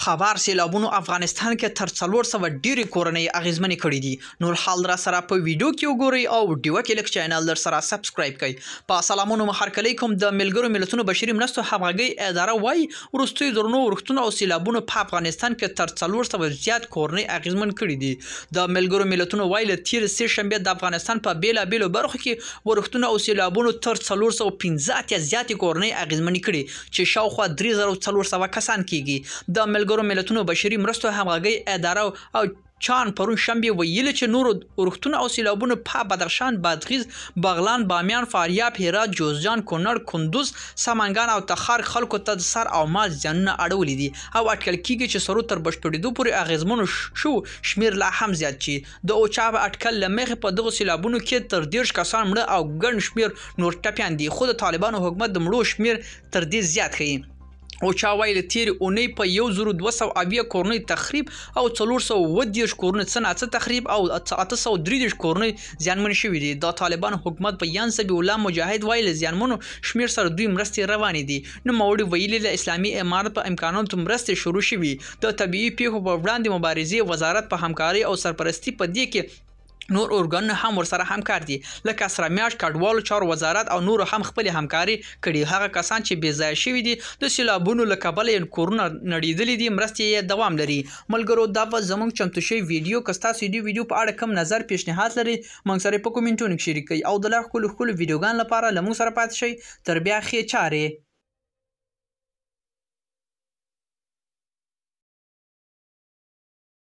خبر سیلابونو افغانستان کې تر 400 ډیرې کورنۍ اغیزمنې کړې دي. نور حال را سره په ویډیو کې وګورئ او ویډیو کې لیک چینل در سره سبسکرایب کړئ. په سلامونو محرک علیکم. د ملګرو ملتونو بشري مرستو همغږي اداره وايي ورستوي درنو ورښتونو او سیلابونو په افغانستان کې تر 400 زیات کورنۍ اغیزمن کړې دي. د ملګرو ملتونو وايي له تیر سه شنبه د افغانستان په بیلابیلو برخو کې ورښتونو او سیلابونو تر 415 زیات کورنۍ اغیزمن کړي چې شاوخوا 3400 کسان کېږي. د ملګرو ملتونو بشري مرستو همغږي اداره او چان پرون شنبه ویل چې نور ورښتونه او سیلابونه په بدخشان، بادغیس، بغلان، بامیان، فاریاب، هرات، جوزجان، کونړ، کندوز، سمنګان او تخار خلکو ته سر او مال ځانونه اړولې دي او اټکل کیږي چې سرو تر بشپړېدو پورې اغیزمنو شو شمیر لا هم زیات شي. د اوچا اټکل لمخې په دغه سیلابونو کې تر 10 کسان مړه او ګڼ شمیر نور ټپیان دي. خو د طالبانو حکومت د مړو شمیر تر دې زیات ښيي. اوچا وايي له تیر اونۍ په 1200 کورنۍ تخریب او 410 کورنۍ څه تخریب او 833 کورنۍ زیانمن شوي دي. د طالبان حکومت بیان سبي الله مجاهد وايي له زیانمنو شمیر سره دوی مرستې روانې دي. نو موري ویلي له اسلامي امارت په امکاناتو مرستې شروع شوي. د طبيعي پیښو په وړاندې مبارزې وزارت په همکاري او سرپرستی په دې کې نور ارګانونه هم ورسره همکار دي لکه اسره میاشت کډوالو چارو وزارت او نور هم خپل همکاري کړي. هغه کسان چې بې ځای شوي دي د سیلابونو له کبله یې کورونه نړېدلي دي مرستې یې دوام لري. ملګرو دا به زموږ چمتو شوی ویډیو که ستاسو د ویډیو په اړه کوم نظر پیشنهاد لري موږ سره په کومنټونو کې شریک کړئ او د لا ښکلو ویډیوګانو لپاره له موږ سره پاتې شئ. تر بیا ښې چارې.